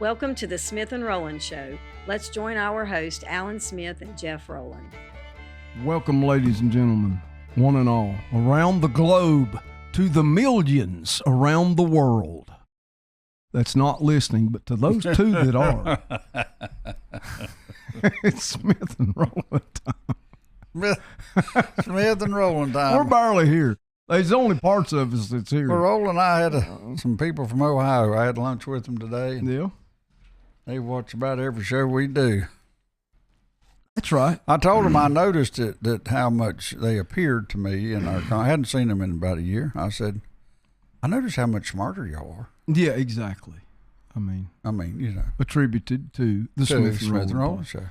Welcome to the Smith and Rowland Show. Let's join our host, Alan Smith and Jeff Rowland. Welcome, ladies and gentlemen, one and all, around the globe, to the millions around the world that's not listening, but to those two that are. It's Smith and Rowland time. Smith and Rowland time. We're barely here. There's only parts of us that's here. Well, Rowland and I had some people from Ohio. I had lunch with them today. Yeah. They watch about every show we do. That's right. I told them I noticed that how much they appeared to me in our I hadn't seen them in about a year. I said, I noticed how much smarter y'all are. Yeah, exactly. I mean, you know. Attributed to the Smith and Rowland show.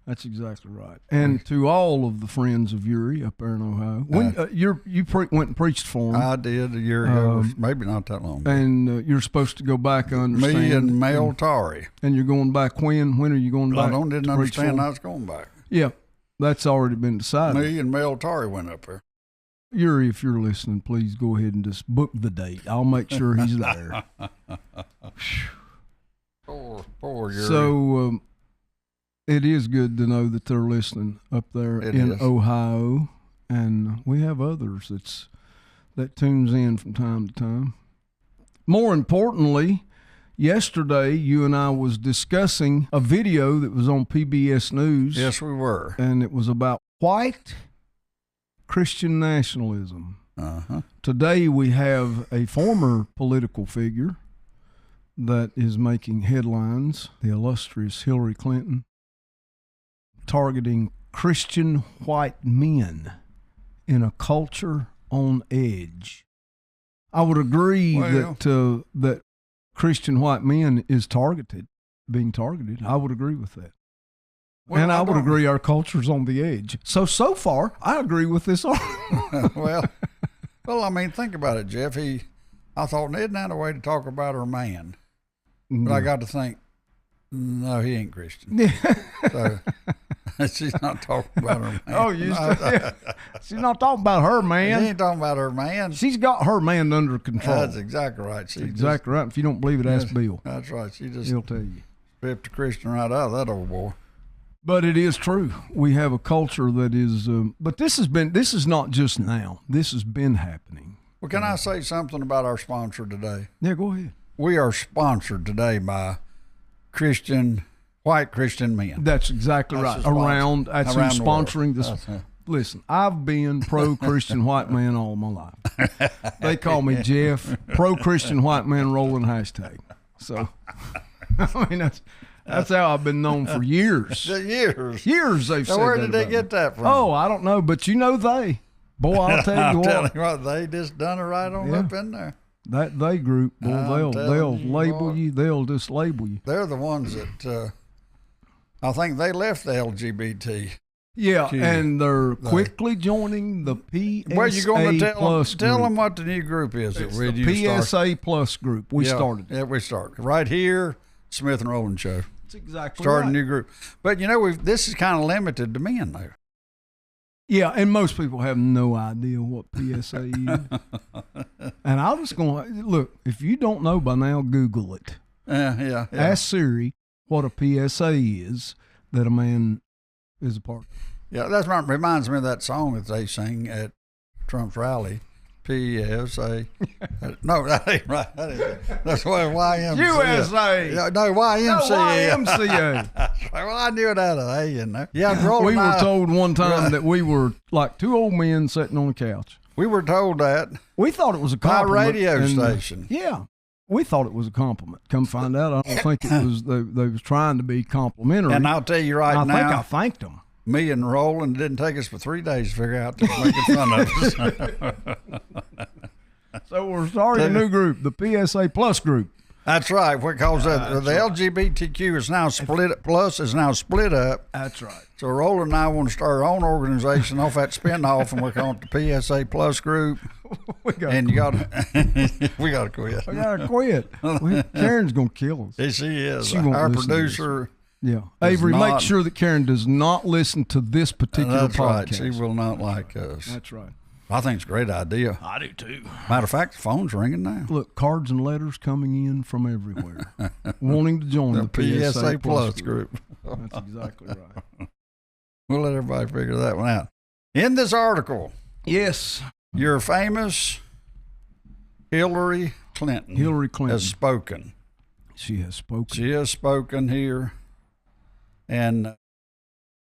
That's exactly right. And to all of the friends of Uri up there in Ohio. When you went and preached for them. I did a year ago, maybe not that long ago. And you're supposed to go back, I understand. Me and Mel Tari. And you're going back when? When are you going back? I didn't understand I was going back. Yeah, that's already been decided. Me and Mel Tari went up there. Uri, if you're listening, please go ahead and just book the date. I'll make sure he's there. Poor Uri. So, it is good to know that they're listening up there in Ohio, and we have others that tunes in from time to time. More importantly, yesterday you and I was discussing a video that was on PBS News. Yes, we were. And it was about white Christian nationalism. Uh-huh. Today we have a former political figure that is making headlines, the illustrious Hillary Clinton, targeting Christian white men in a culture on edge. I would agree that Christian white men is being targeted. I would agree with that. Well, and I would agree our culture's on the edge. So far, I agree with this argument. well, I mean, think about it, Jeff. I thought, isn't that a way to talk about her man? But I got to think, no, he ain't Christian. So, she's not talking about her man. Oh, she's not talking about her man. She ain't talking about her man. She's got her man under control. That's exactly right. Exactly right. If you don't believe it, ask Bill. That's right. He'll tell you. Ripped the Christian right out of that old boy. But it is true. We have a culture that is. But this is not just now. This has been happening. Well, can I say something about our sponsor today? Yeah, go ahead. We are sponsored today by white Christian men. That's exactly right. Around sponsoring this. Listen, I've been pro-Christian white man all my life. They call me Jeff, pro-Christian white man Rowland hashtag. So, I mean, that's how I've been known for years. Years they've said that. Where did they get that from? Oh, I don't know, but they. Boy, I'll tell you what. They just done it right on up in there. That they group, boy, they'll label you. They'll just label you. They're the ones that I think they left the LGBT. Yeah, and they're quickly joining the PSA Well, you're going to Plus tell group. them what the new group is. It's the PSA Plus group. We started. Yeah, we started right here, Smith and Rowland Show. That's exactly started right. a new group, but this is kind of limited to men though. Yeah, and most people have no idea what PSA is. And I was going to look, if you don't know by now, Google it. Yeah. Ask Siri what a PSA is that a man is a part of. Yeah, that reminds me of that song that they sing at Trump's rally. PSA. No, that ain't right. That's what YMCA. USA. No, YMCA. No, YMCA. Well, I knew it had an A in there. Yeah, we were told one time that we were like two old men sitting on a couch. We were told that. We thought it was a compliment. By radio station. Yeah. We thought it was a compliment. Come find out, I don't think it was. They was trying to be complimentary. And I'll tell you now. I thanked them. Me and Rowland, it didn't take us for 3 days to figure out they were making fun of us. So we're starting a new group, the PSA Plus group. That's right, because the LGBTQ is now split up. That's right. So Rowland and I want to start our own organization off that spinoff, and we're calling it the PSA Plus group. We got to quit. We got to quit. Karen's going to kill us. Yes, she is. She won't our listen producer. Yeah. Avery, make sure that Karen does not listen to this particular podcast. Right. She will not like us. That's right. I think it's a great idea. I do too. Matter of fact, the phone's ringing now. Look, cards and letters coming in from everywhere, wanting to join the PSA Plus group. That's exactly right. We'll let everybody figure that one out. In this article, yes, your famous Hillary Clinton has spoken. She has spoken. She has spoken here. And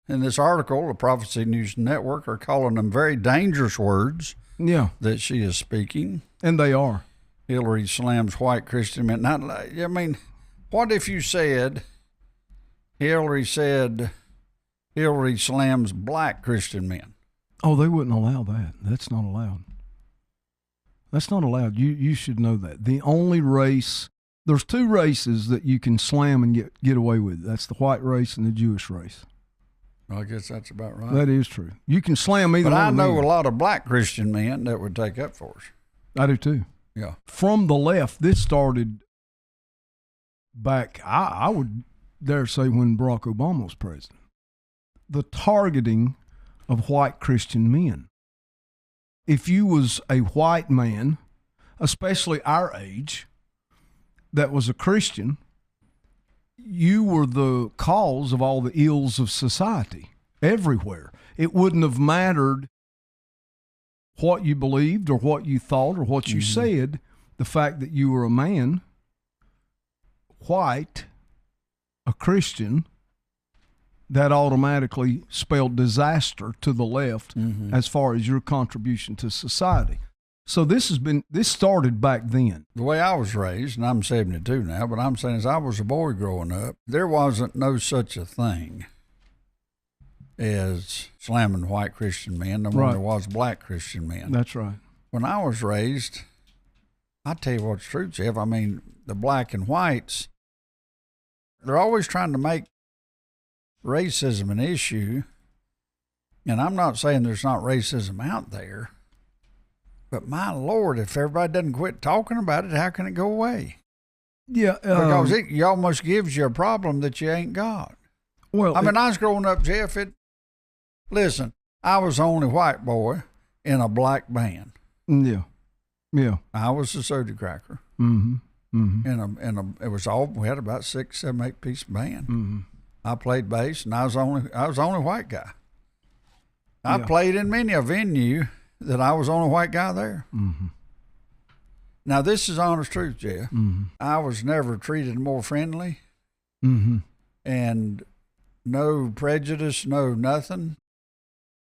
in this article, the Prophecy News Network are calling them very dangerous words that she is speaking. And they are. Hillary slams white Christian men. Now, I mean, what if you said Hillary slams black Christian men? Oh, they wouldn't allow that. That's not allowed. That's not allowed. You should know that. The only race, there's two races that you can slam and get away with. That's the white race and the Jewish race. Well, I guess that's about right. That is true. You can slam either one. But I know a lot of black Christian men that would take up for us. I do too. Yeah. From the left, this started back, I would dare say, when Barack Obama was president. The targeting of white Christian men. If you was a white man, especially our age, that was a Christian, you were the cause of all the ills of society everywhere. It wouldn't have mattered what you believed or what you thought or what you said. The fact that you were a man, white, a Christian, that automatically spelled disaster to the left as far as your contribution to society. So this started back then. The way I was raised, and I'm 72 now, but I'm saying as I was a boy growing up, there wasn't no such a thing as slamming white Christian men, no more there was black Christian men. That's right. When I was raised, I tell you what's true, Jeff, I mean, the black and whites, they're always trying to make racism an issue, and I'm not saying there's not racism out there, but my Lord, if everybody doesn't quit talking about it, how can it go away? Yeah. Because it almost gives you a problem that you ain't got. Well, I mean, I was growing up, Jeff, listen, I was the only white boy in a black band. Yeah. Yeah. I was the soda cracker. It was we had about 6, 7, 8 piece band. I played bass, and I was the only white guy. I played in many a venue that I was the only white guy there. Now, this is honest truth, Jeff. I was never treated more friendly, and no prejudice, no nothing.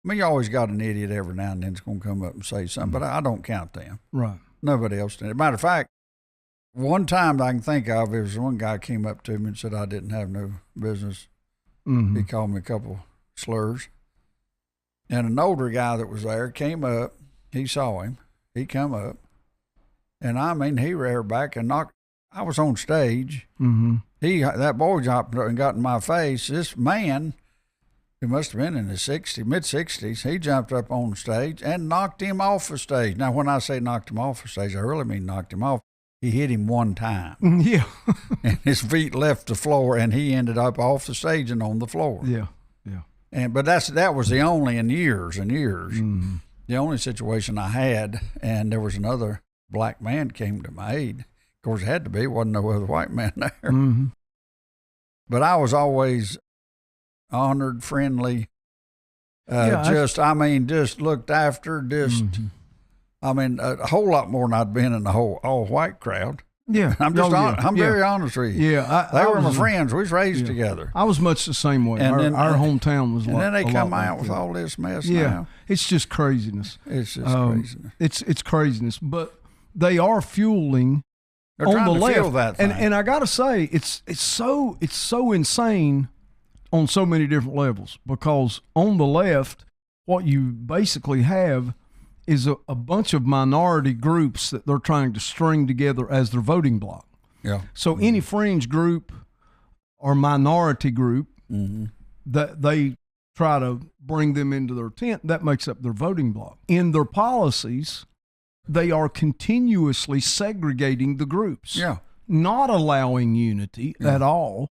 I mean, you always got an idiot every now and then that's going to come up and say something, but I don't count them. Right. Nobody else did. Matter of fact, one time I can think of, there was one guy came up to me and said I didn't have no business. He called me a couple slurs. And an older guy that was there came up. He saw him. He come up. And I mean, he reared back and knocked. I was on stage. That boy jumped up and got in my face. This man, who must have been in his mid-60s, he jumped up on stage and knocked him off the stage. Now, when I say knocked him off the stage, I really mean knocked him off. He hit him one time. Yeah. And his feet left the floor, and he ended up off the stage and on the floor. Yeah. But that was the only in years and years. The only situation I had, and there was another black man came to my aid. Of course, it had to be. Wasn't no other white man there. But I was always honored, friendly, just looked after, I mean, a whole lot more than I'd been in the whole all-white crowd. Yeah. I'm very honest with you. Yeah. They were my friends. We was raised together. I was much the same way. And our hometown was and then they come out with all this mess now. It's just craziness. It's just craziness. It's craziness. But they are fueling They're on trying the to left. fuel that thing. And I got to say, it's so insane on so many different levels, because on the left, what you basically have is a bunch of minority groups that they're trying to string together as their voting bloc. Yeah. So any fringe group or minority group that they try to bring them into their tent, that makes up their voting bloc. In their policies, they are continuously segregating the groups. Yeah. Not allowing unity at all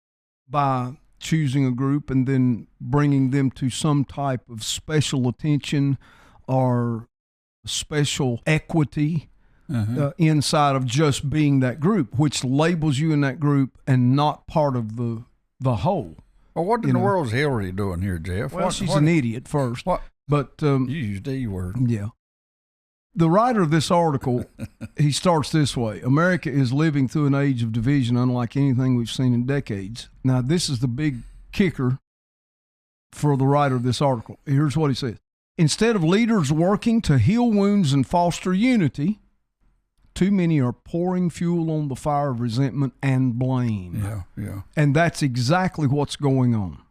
by choosing a group and then bringing them to some type of special attention or special equity inside of just being that group, which labels you in that group and not part of the whole. Well, what in the world is Hillary doing here, Jeff? Well, she's an idiot first. What? But you used the word. Yeah. The writer of this article, he starts this way: America is living through an age of division unlike anything we've seen in decades. Now, this is the big kicker for the writer of this article. Here's what he says. Instead of leaders working to heal wounds and foster unity, too many are pouring fuel on the fire of resentment and blame. Yeah. And that's exactly what's going on.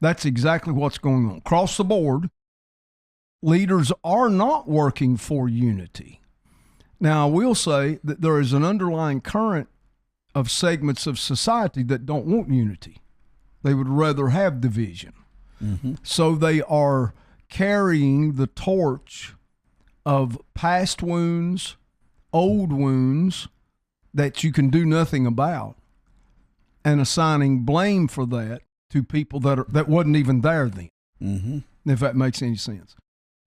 That's exactly what's going on. Across the board, leaders are not working for unity. Now, I will say that there is an underlying current of segments of society that don't want unity. They would rather have division. Mm-hmm. So they are carrying the torch of past wounds, old wounds that you can do nothing about, and assigning blame for that to people that wasn't even there then, if that makes any sense.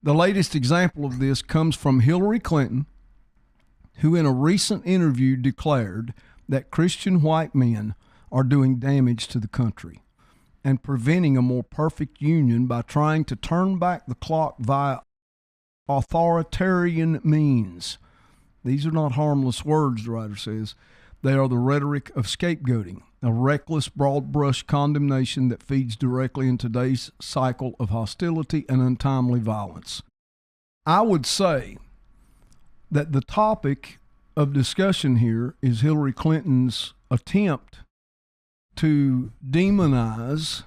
The latest example of this comes from Hillary Clinton, who in a recent interview declared that Christian white men are doing damage to the country and preventing a more perfect union by trying to turn back the clock via authoritarian means. These are not harmless words, the writer says. They are the rhetoric of scapegoating, a reckless, broad-brush condemnation that feeds directly in today's cycle of hostility and untimely violence. I would say that the topic of discussion here is Hillary Clinton's attempt to demonize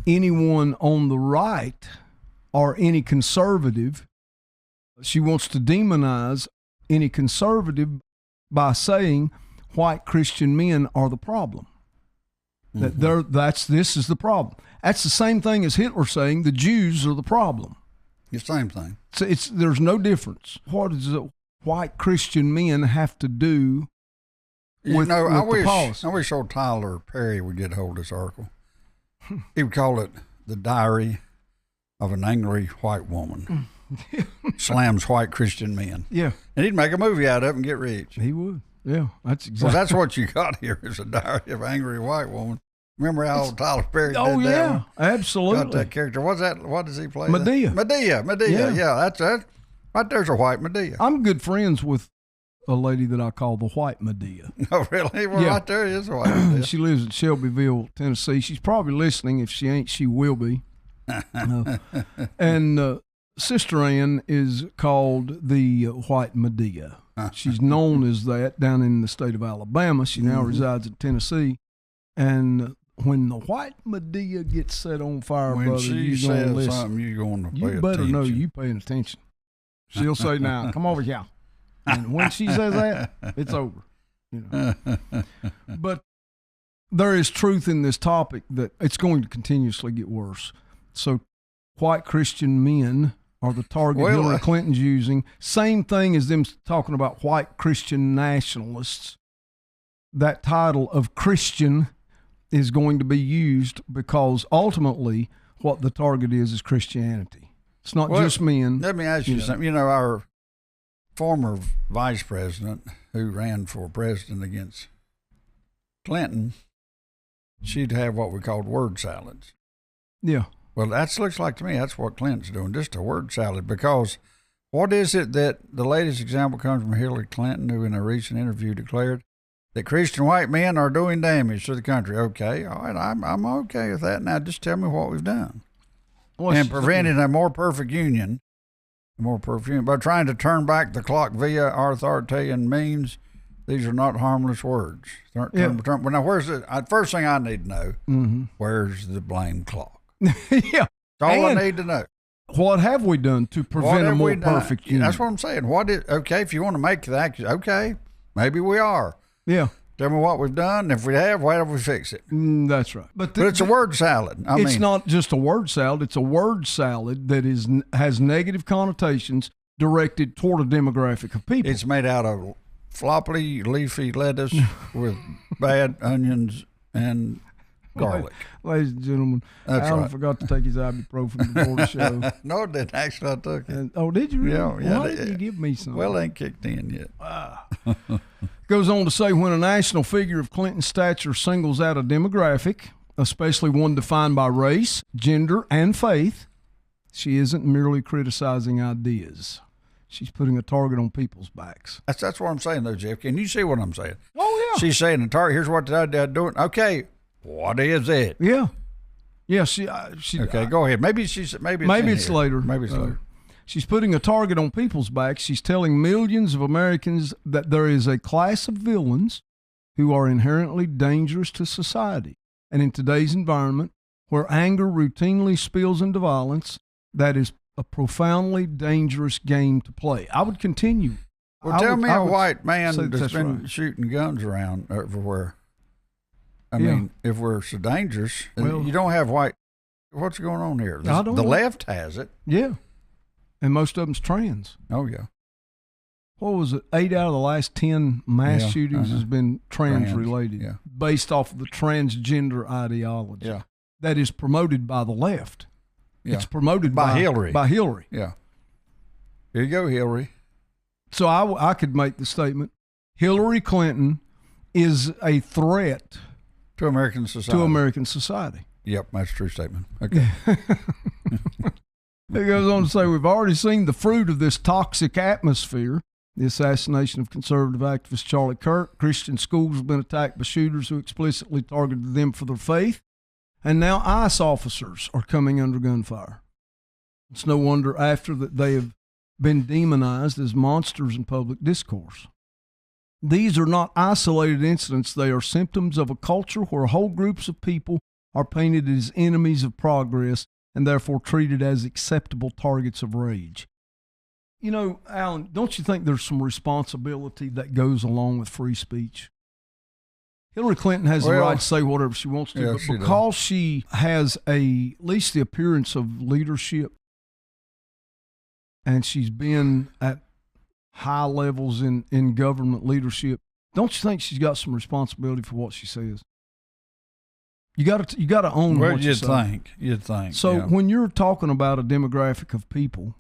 anyone on the right or any conservative. She wants to demonize any conservative by saying white Christian men are the problem. This is the problem. That's the same thing as Hitler saying the Jews are the problem. The same thing. There's no difference. What does white Christian men have to do with the policy? I wish old Tyler Perry would get hold of this article. He would call it The Diary of an Angry White Woman. Slams white Christian men. Yeah. And he'd make a movie out of it and get rich. He would. Yeah, that's exactly. Well, that's what you got here is a diary of an angry white woman. Remember how old Tyler Perry did that? Oh, yeah, one? absolutely. Got that character. What's that? What does he play? Medea. Yeah, that's it. Right there's a white Medea. I'm good friends with a lady that I call the white Medea. Oh, really? Well, yeah. Right there is a white Medea. She lives in Shelbyville, Tennessee. She's probably listening. If she ain't, she will be. And Sister Ann is called the White Medea. She's known as that down in the state of Alabama. She now resides in Tennessee. And when the white Medea gets set on fire, when brother, she says something, you're going to pay attention. You better know you paying attention. She'll say, "Now, come over here." And when she says that, it's over. You know. But there is truth in this topic that it's going to continuously get worse. So white Christian men are the target Hillary Clinton's using. Same thing as them talking about white Christian nationalists. That title of Christian is going to be used because ultimately what the target is Christianity. It's not just men. Let me ask you something. You know, our former vice president who ran for president against Clinton, she'd have what we called word salads. Yeah. Well, that looks like to me that's what Clinton's doing, just a word salad. Because what is it that the latest example comes from Hillary Clinton, who in a recent interview declared that Christian white men are doing damage to the country? Okay, all right, I'm okay with that. Now just tell me what we've done. And preventing a more perfect union, by trying to turn back the clock via authoritarian means. These are not harmless words. Well, now, where's the first thing I need to know? Where's the blame clock? Yeah, that's all I need to know. What have we done to prevent a more perfect union? That's what I'm saying. Okay, if you want to make that, okay, maybe we are. Yeah. Tell me what we've done. If we have, why don't we fix it? That's right. But it's a word salad. It's not just a word salad. It's a word salad that has negative connotations directed toward a demographic of people. It's made out of floppy, leafy lettuce with bad onions and garlic. Ladies and gentlemen, Alan forgot to take his ibuprofen before the show. No, it didn't. Actually, I took it. Did you really? Yeah. Why didn't you give me some? Well, it ain't kicked in yet. Goes on to say, when a national figure of Clinton's stature singles out a demographic, especially one defined by race, gender, and faith, she isn't merely criticizing ideas. She's putting a target on people's backs. That's what I'm saying, though, Jeff. Can you see what I'm saying? Oh, yeah. She's saying the target, here's what they're doing. Okay, what is it? Yeah. Yeah, she okay, go ahead. Maybe it's later. Maybe it's later. She's putting a target on people's backs. She's telling millions of Americans that there is a class of villains who are inherently dangerous to society. And in today's environment, where anger routinely spills into violence, that is a profoundly dangerous game to play. I would continue. Well, tell me a white man that's been shooting guns around everywhere. I mean, if we're so dangerous, you don't have white. What's going on here? The left has it. Yeah. And most of them's trans. Oh, yeah. What was it? 8 out of the last 10 mass shootings has been trans-related, based off of the transgender ideology that is promoted by the left. Yeah. It's promoted by Hillary. By Hillary. Yeah. Here you go, Hillary. So I could make the statement, Hillary Clinton is a threat to American society. Yep, that's a true statement. Okay. It goes on to say, we've already seen the fruit of this toxic atmosphere. The assassination of conservative activist Charlie Kirk. Christian schools have been attacked by shooters who explicitly targeted them for their faith. And now ICE officers are coming under gunfire. It's no wonder after that they have been demonized as monsters in public discourse. These are not isolated incidents. They are symptoms of a culture where whole groups of people are painted as enemies of progress and therefore treated as acceptable targets of rage. You know, Alan, don't you think there's some responsibility that goes along with free speech? Hillary Clinton has the right to say whatever she wants to, but because she has at least the appearance of leadership, and she's been at high levels in government leadership, don't you think she's got some responsibility for what she says? You got to own what you say. You'd think. So when you're talking about a demographic of people,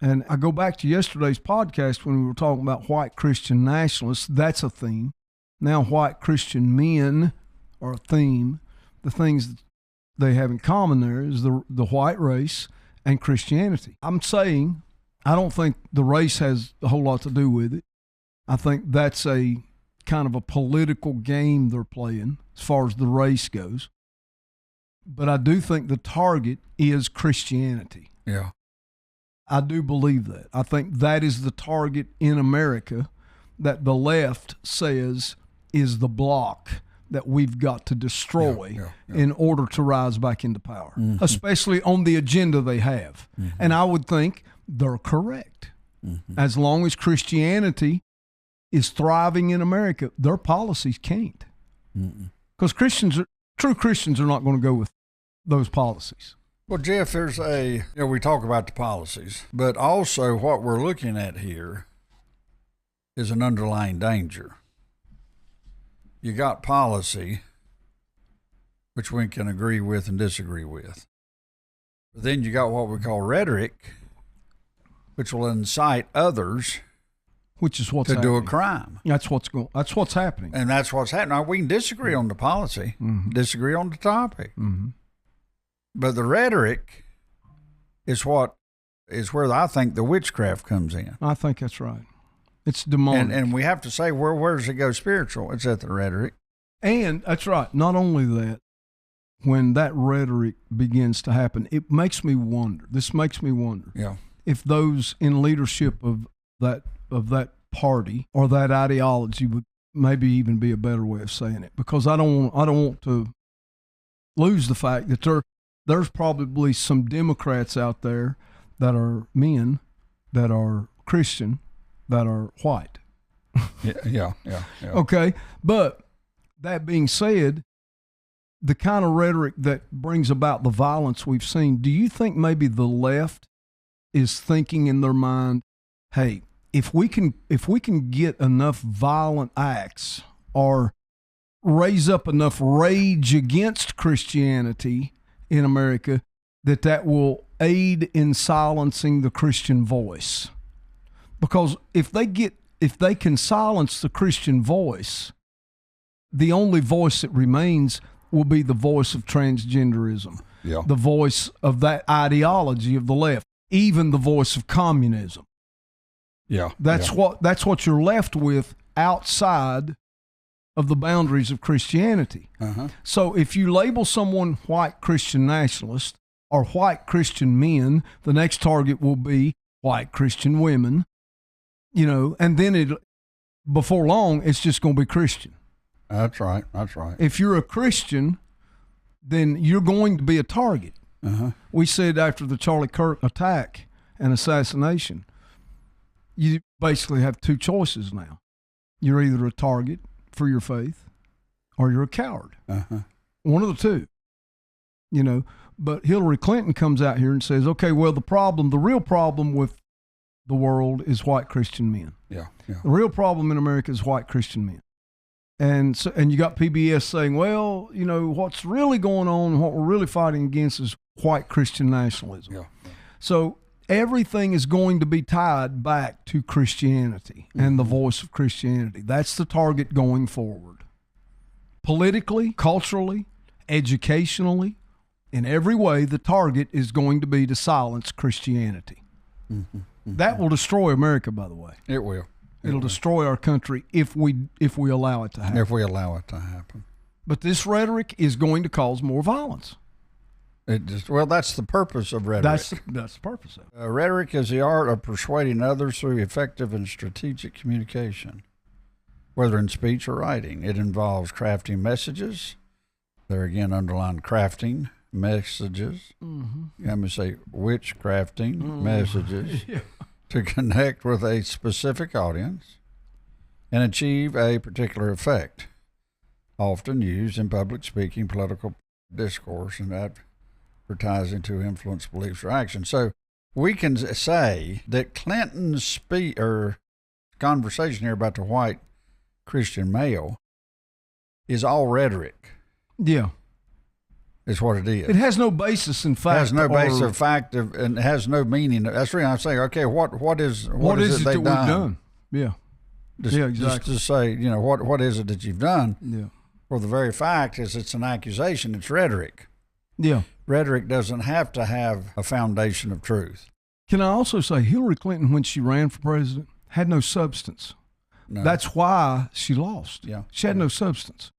and I go back to yesterday's podcast when we were talking about white Christian nationalists, that's a theme. Now white Christian men are a theme. The things that they have in common there is the white race and Christianity. I'm saying I don't think the race has a whole lot to do with it. I think that's a kind of a political game they're playing as far as the race goes. But I do think the target is Christianity. Yeah. I do believe that. I think that is the target in America that the left says is the block that we've got to destroy in order to rise back into power, especially on the agenda they have. And I would think they're correct. As long as Christianity is thriving in America, their policies can't. Because true Christians are not going to go with those policies. Well, Jeff, we talk about the policies, but also what we're looking at here is an underlying danger. You got policy, which we can agree with and disagree with. But then you got what we call rhetoric, which will incite others to do a crime. That's what's happening. And that's what's happening. Now, we can disagree on the policy, disagree on the topic. But the rhetoric is where I think the witchcraft comes in. I think that's right. It's demonic. And we have to say, where does it go spiritual? It's at the rhetoric. And that's right. Not only that, when that rhetoric begins to happen, it makes me wonder. This makes me wonder if those in leadership of that party or that ideology would maybe even be a better way of saying it. Because I don't want to lose the fact that there's probably some Democrats out there that are men, that are Christian, that are white. Yeah. Okay, but that being said, the kind of rhetoric that brings about the violence we've seen, do you think maybe the left is thinking in their mind, hey, if we can get enough violent acts or raise up enough rage against Christianity in America that will aid in silencing the Christian voice. Because if they can silence the Christian voice, the only voice that remains will be the voice of transgenderism, the voice of that ideology of the left, even the voice of communism. That's what you're left with outside of the boundaries of Christianity. So if you label someone white Christian nationalist or white Christian men, the next target will be white Christian women, and then before long, it's just going to be Christian. That's right. If you're a Christian, then you're going to be a target. We said after the Charlie Kirk attack and assassination, you basically have two choices now. You're either a target for your faith or you're a coward. One of the two. But Hillary Clinton comes out here and says, okay, well, the real problem with the world is white Christian men. The real problem in America is white Christian men. And you got PBS saying, well, what's really going on, what we're really fighting against is white Christian nationalism. So everything is going to be tied back to Christianity and the voice of Christianity. That's the target going forward. Politically, culturally, educationally, in every way, the target is going to be to silence Christianity. That will destroy America, by the way. It will. It'll destroy our country if we allow it to happen. If we allow it to happen. But this rhetoric is going to cause more violence. That's the purpose of rhetoric. That's the purpose of it. Rhetoric is the art of persuading others through effective and strategic communication, whether in speech or writing. It involves crafting messages. There again, underline crafting messages. Let me say which crafting messages to connect with a specific audience and achieve a particular effect, often used in public speaking, political discourse, and advertising to influence beliefs or actions. So we can say that Clinton's conversation here about the white Christian male is all rhetoric. Is what it is. It has no basis in fact. It has no basis of fact, and has no meaning. That's the reason I'm saying, okay, what is it that we've done? Exactly. Just to say, what is it that you've done? Well, the very fact is it's an accusation. It's rhetoric. Rhetoric doesn't have to have a foundation of truth. Can I also say Hillary Clinton, when she ran for president, had no substance. No. That's why she lost. She had no substance.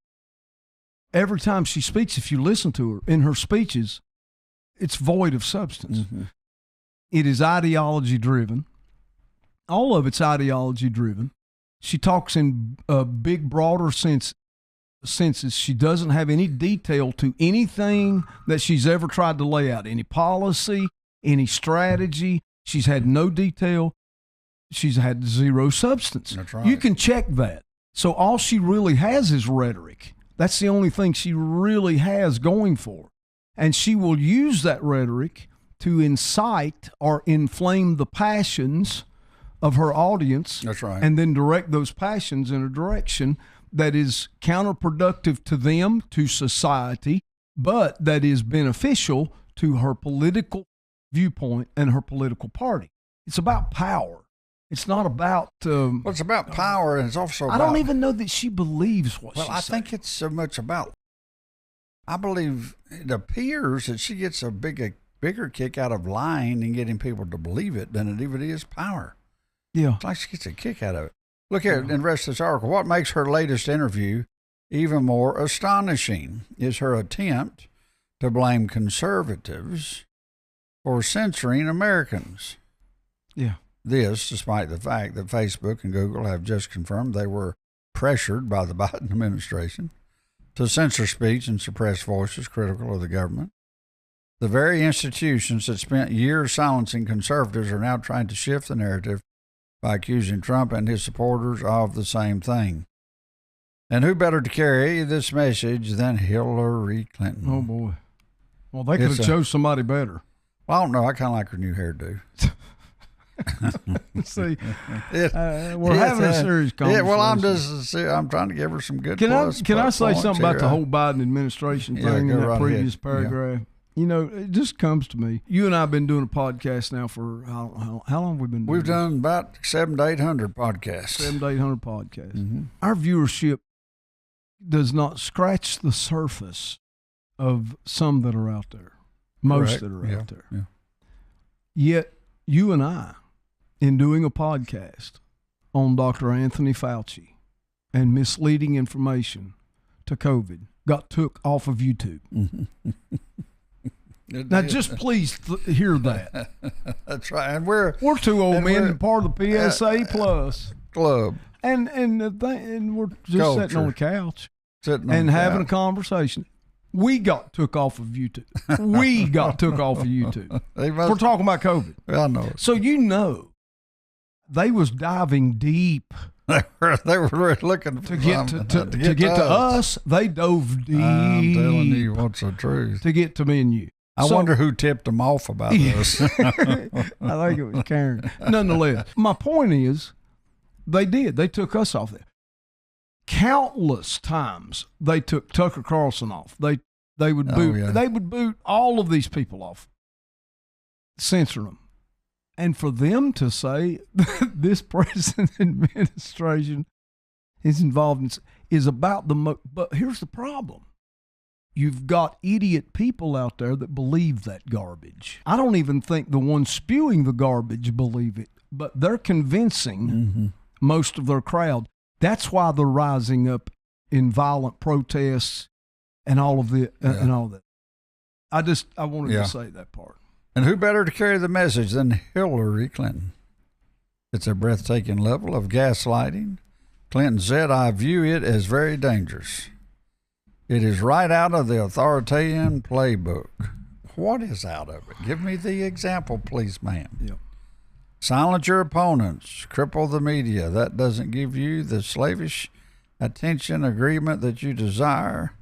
Every time she speaks, if you listen to her, in her speeches, it's void of substance. It is ideology driven. All of it's ideology driven. She talks in a big, broader senses. She doesn't have any detail to anything that she's ever tried to lay out, any policy, any strategy. She's had no detail. She's had zero substance. That's right. You can check that. So all she really has is rhetoric. That's the only thing she really has going for her. And she will use that rhetoric to incite or inflame the passions of her audience. That's right. And then direct those passions in a direction that is counterproductive to them, to society, but that is beneficial to her political viewpoint and her political party. It's about power. It's not about. Well, it's about power, and it's also about. I don't even know that she believes what she's saying. Well, I think it's so much about. I believe it appears that she gets a bigger kick out of lying and getting people to believe it than it even is power. It's like she gets a kick out of it. Look here in the rest of this article. What makes her latest interview even more astonishing is her attempt to blame conservatives for censoring Americans. This, despite the fact that Facebook and Google have just confirmed they were pressured by the Biden administration to censor speech and suppress voices critical of the government. The very institutions that spent years silencing conservatives are now trying to shift the narrative by accusing Trump and his supporters of the same thing. And who better to carry this message than Hillary Clinton? Oh, boy. Well, they could have chose somebody better. Well, I don't know. I kind of like her new hairdo. See, we're having a serious conversation. Yeah, well, I'm trying to give her some good. Can I say something about the whole Biden administration thing in that previous paragraph? You know, it just comes to me. You and I have been doing a podcast now for how long have we been doing We've done about 700 to 800 podcasts. 700 to 800 podcasts. Mm-hmm. Our viewership does not scratch the surface of some that are out there. Most that are out there. Yeah. Yet, you and I, in doing a podcast on Dr. Anthony Fauci and misleading information to COVID, got took off of YouTube. Now, just please hear that. That's right. And we're two old men, part of the PSA Plus club, and we're just sitting on the couch and having a conversation. We got took off of YouTube. We're talking about COVID. I know. So they was diving deep. They were looking to get to us. They dove deep. I'm telling you what's the truth. To get to me and you. I wonder who tipped them off about this. I think it was Karen. Nonetheless, my point is, they did. They took us off there. Countless times they took Tucker Carlson off. They would boot. They would boot all of these people off, censor them, and for them to say this present administration is involved is about But here's the problem. You've got idiot people out there that believe that garbage. I don't even think the ones spewing the garbage believe it, but they're convincing most of their crowd. That's why they're rising up in violent protests and all of and all that. I wanted to say that part. And who better to carry the message than Hillary Clinton? It's a breathtaking level of gaslighting. Clinton said, "I view it as very dangerous. It is right out of the authoritarian playbook." What is out of it? Give me the example, please, ma'am. Yeah. Silence your opponents. Cripple the media. That doesn't give you the slavish attention agreement that you desire.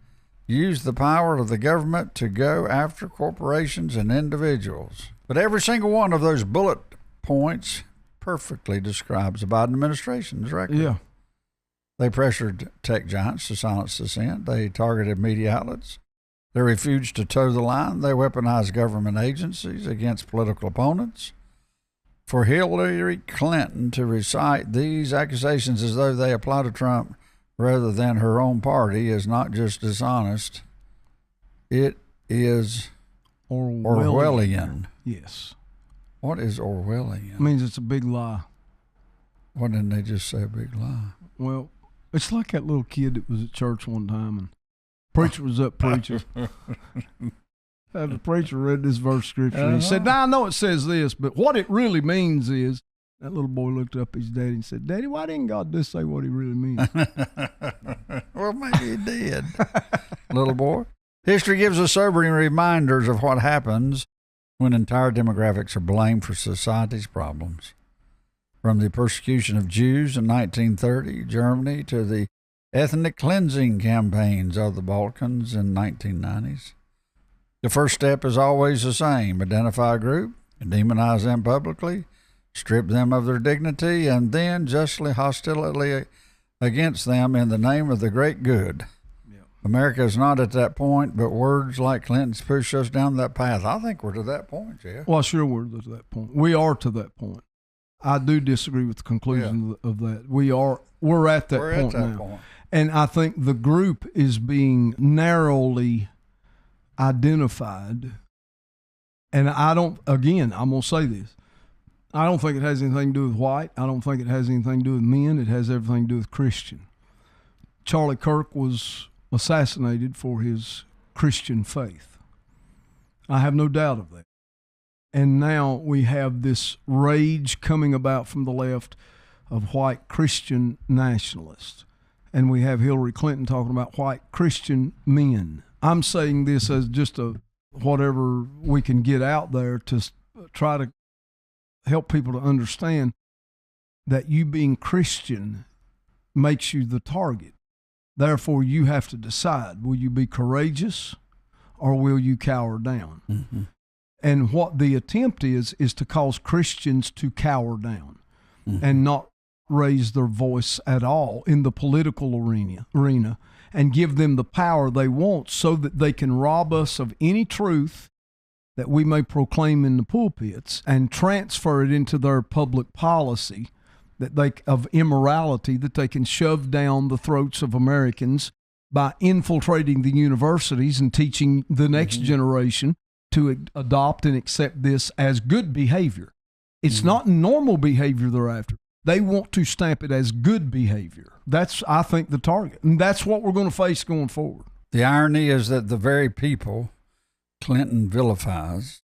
Use the power of the government to go after corporations and individuals. But every single one of those bullet points perfectly describes the Biden administration's record. Yeah. They pressured tech giants to silence dissent. They targeted media outlets. They refused to toe the line. They weaponized government agencies against political opponents. For Hillary Clinton to recite these accusations as though they apply to Trump rather than her own party is not just dishonest. It is Orwellian. Yes. What is Orwellian? It means it's a big lie. Why didn't they just say a big lie? Well, it's like that little kid that was at church one time and preacher was up preaching. And the preacher read this verse scripture and he said, "Now I know it says this, but what it really means is," that little boy looked up at his daddy and said, "Daddy, why didn't God just say what he really means?" Well, maybe he did. Little boy. History gives us sobering reminders of what happens when entire demographics are blamed for society's problems. From the persecution of Jews in 1930 Germany to the ethnic cleansing campaigns of the Balkans in 1990s. The first step is always the same. Identify a group, demonize them publicly, strip them of their dignity, and then justly hostility against them in the name of the great good. Yeah. America is not at that point, but words like Clinton's push us down that path. I think we're to that point, Jeff. Well, sure we're to that point. We are to that point. I do disagree with the conclusion of that. We're at that point now. And I think the group is being narrowly identified. And I'm going to say this. I don't think it has anything to do with white. I don't think it has anything to do with men. It has everything to do with Christian. Charlie Kirk was assassinated for his Christian faith. I have no doubt of that. And now we have this rage coming about from the left of white Christian nationalists. And we have Hillary Clinton talking about white Christian men. I'm saying this as just whatever we can get out there to try to help people to understand that you being Christian makes you the target. Therefore, you have to decide, will you be courageous or will you cower down? Mm-hmm. And what the attempt is to cause Christians to cower down and not raise their voice at all in the political arena and give them the power they want so that they can rob us of any truth that we may proclaim in the pulpits and transfer it into their public policy of immorality that they can shove down the throats of Americans by infiltrating the universities and teaching the next generation to adopt and accept this as good behavior. It's not normal behavior they're after. They want to stamp it as good behavior. That's, I think, the target. And that's what we're going to face going forward. The irony is that the very people Clinton vilifies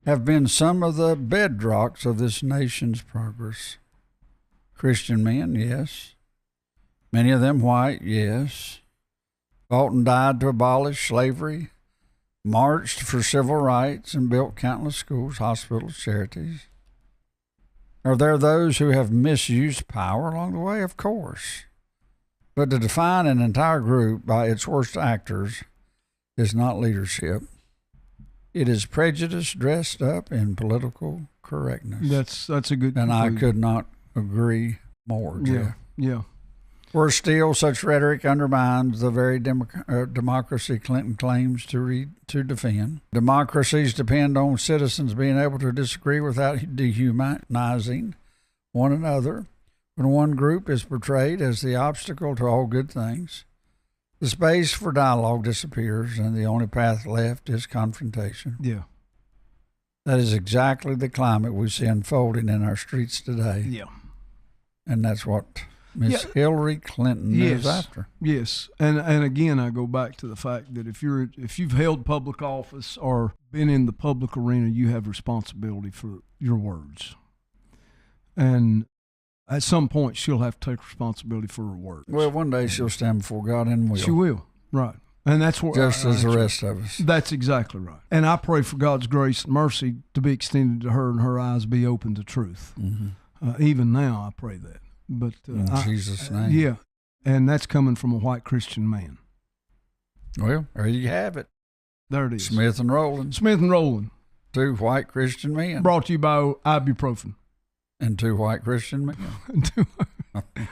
have been some of the bedrocks of this nation's progress. Christian men, yes. Many of them white, yes. Fought and died to abolish slavery, marched for civil rights, and built countless schools, hospitals, charities. Are there those who have misused power along the way? Of course. But to define an entire group by its worst actors is not leadership. It is prejudice dressed up in political correctness. That's a good And conclusion. I could not agree more, Jeff. Yeah. Worse still, such rhetoric undermines the very democracy Clinton claims to defend. Democracies depend on citizens being able to disagree without dehumanizing one another. When one group is portrayed as the obstacle to all good things, the space for dialogue disappears, and the only path left is confrontation. Yeah. That is exactly the climate we see unfolding in our streets today. Yeah. And that's what Miss Hillary Clinton is after. Yes, and again, I go back to the fact that if you've held public office or been in the public arena, you have responsibility for your words, and at some point, she'll have to take responsibility for her words. Well, one day she'll stand before God and will. She will, right? And that's what just as the rest of us. That's exactly right. And I pray for God's grace and mercy to be extended to her, and her eyes be open to truth. Even now, I pray that. But in Jesus' name. Yeah, and that's coming from a white Christian man. Well, there you have it. There it is. Smith and Rowland. Smith and Rowland. Two white Christian men. Brought to you by ibuprofen. And two white Christian men.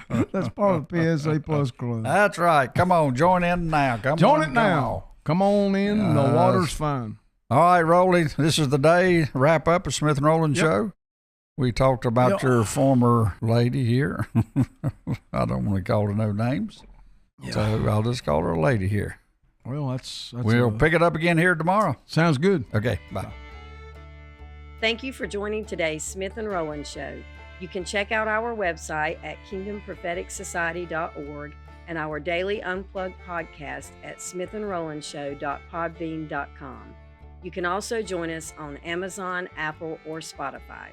That's part of the PSA Plus Club. That's right. Come on, join in now. Join it now. Come on in. The water's fine. All right, Rowley, this is the day wrap up of Smith and Rowland show. We talked about your former lady here. I don't want to call her no names, so I'll just call her a lady here. Well, that's we'll pick it up again here tomorrow. Sounds good. Okay, bye. Thank you for joining today's Smith and Rowland Show. You can check out our website at kingdompropheticsociety.org and our daily Unplugged podcast at smithandrowlandshow.podbean.com. You can also join us on Amazon, Apple, or Spotify.